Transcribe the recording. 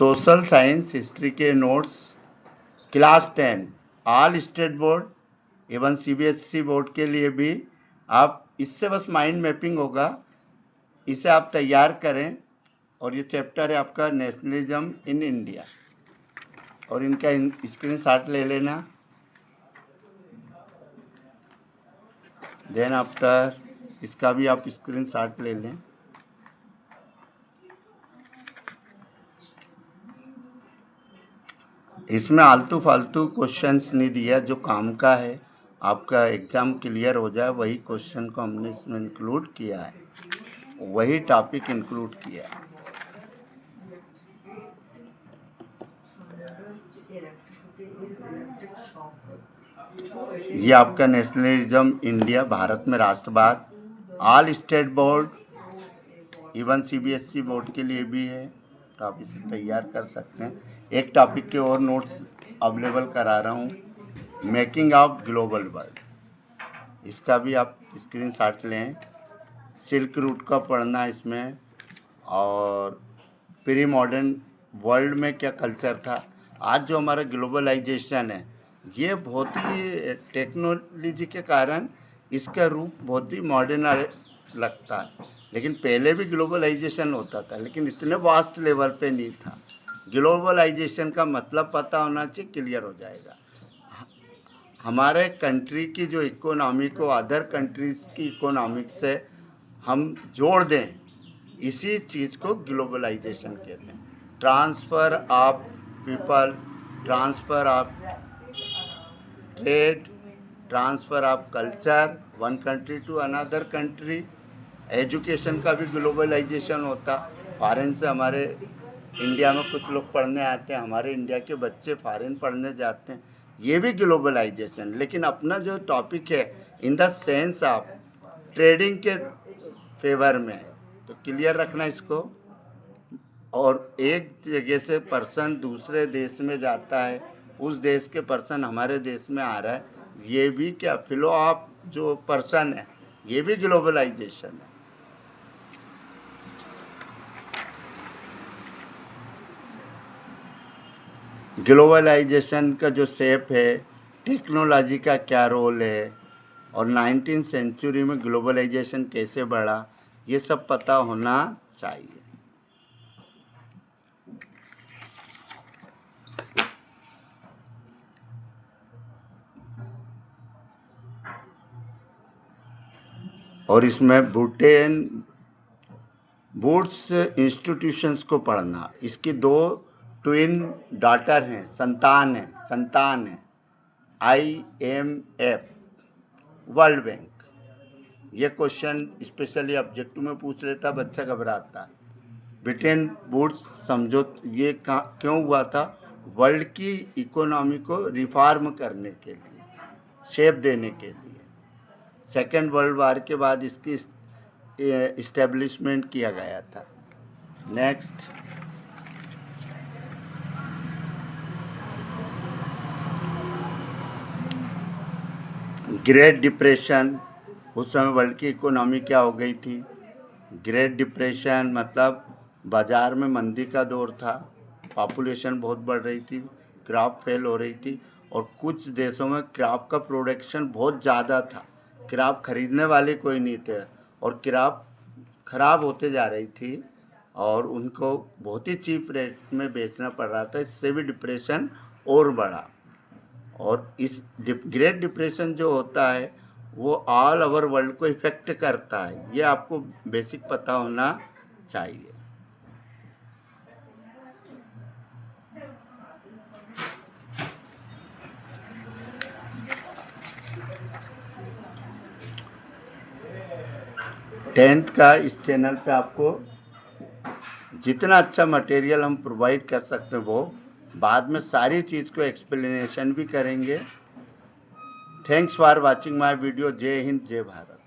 Social science history के notes class 10 all state board एवं CBSE board के लिए भी आप इससे बस माइंड मैपिंग होगा, इसे आप तैयार करें। और ये चैप्टर है आपका नेशनलिज्म इन इंडिया, और इनका स्क्रीनशॉट ले लेना। देन आफ्टर इसका भी आप स्क्रीनशॉट ले लें। इसमें आलतू फालतू क्वेश्चंस नहीं दिया, जो काम का है आपका एग्ज़ाम क्लियर हो जाए वही क्वेश्चन को हमने इसमें इंक्लूड किया है, वही टॉपिक इंक्लूड किया है। ये आपका नेशनलिज्म इंडिया, भारत में राष्ट्रवाद, all state board even CBSE board के लिए भी है, तो आप इसे तैयार कर सकते हैं। एक टॉपिक के और नोट्स अवेलेबल करा रहा हूँ, मेकिंग ऑफ ग्लोबल वर्ल्ड, इसका भी आप स्क्रीनशॉट लें। सिल्क रूट का पढ़ना इसमें, और प्री मॉडर्न वर्ल्ड में क्या कल्चर था। आज जो हमारा ग्लोबलाइजेशन है, ये बहुत ही टेक्नोलॉजी के कारण इसका रूप बहुत ही मॉडर्न लगता है, लेकिन पहले भी ग्लोबलाइजेशन होता था, लेकिन इतने वास्ट लेवल पे नहीं था। ग्लोबलाइजेशन का मतलब पता होना चाहिए, क्लियर हो जाएगा। हमारे कंट्री की जो इकोनॉमी को अदर कंट्रीज़ की इकोनॉमिक से हम जोड़ दें, इसी चीज़ को ग्लोबलाइजेशन कहते हैं। Transfer of people, transfer of trade, transfer of culture one country to another country. Education का भी ग्लोबलाइजेशन होता, फॉरेन से हमारे इंडिया में कुछ लोग पढ़ने आते हैं, हमारे इंडिया के बच्चे फॉरेन पढ़ने जाते हैं, ये भी ग्लोबलाइजेशन। लेकिन अपना जो टॉपिक है in the sense of trading के फेवर में है, तो क्लियर रखना इसको। और एक जगह से पर्सन दूसरे देश में जाता है, उस देश के पर्सन हमारे देश में आ रहा है, ये भी क्या फ्लो ऑफ जो पर्सन है, ये भी ग्लोबलाइजेशन है। ग्लोबलाइजेशन का जो शेप है, टेक्नोलॉजी का क्या रोल है, और 19वीं सेंचुरी में ग्लोबलाइजेशन कैसे बढ़ा, ये सब पता होना चाहिए। और इसमें वुड्स इंस्टीट्यूशंस को पढ़ना। इसकी 2 ट्विन डॉटर हैं, संतान है IMF, वर्ल्ड बैंक। ये क्वेश्चन स्पेशली ऑब्जेक्टिव में पूछ लेता, बच्चा घबराता है। ब्रिटेन वुड्स समझो ये क्यों हुआ था, वर्ल्ड की इकोनॉमी को रिफॉर्म करने के लिए, शेप देने के लिए। सेकेंड वर्ल्ड वार के बाद इसकी इस्टेब्लिशमेंट किया गया था। नेक्स्ट, ग्रेट डिप्रेशन, उस समय वर्ल्ड की इकोनॉमी क्या हो गई थी। ग्रेट डिप्रेशन मतलब बाज़ार में मंदी का दौर था, पॉपुलेशन बहुत बढ़ रही थी, क्रॉप फेल हो रही थी, और कुछ देशों में क्रॉप का प्रोडक्शन बहुत ज़्यादा था, क्रॉप खरीदने वाले कोई नहीं थे, और क्रॉप ख़राब होते जा रही थी, और उनको बहुत ही चीप रेट में बेचना पड़ रहा था। इससे भी डिप्रेशन और बढ़ा। और इस ग्रेट डिप्रेशन जो होता है वो ऑल ओवर वर्ल्ड को इफ़ेक्ट करता है, ये आपको बेसिक पता होना चाहिए। टेंथ का इस चैनल पे आपको जितना अच्छा मटेरियल हम प्रोवाइड कर सकते हैं, वो बाद में सारी चीज़ को एक्सप्लेनेशन भी करेंगे। Thanks for watching my video. जय हिंद, जय भारत।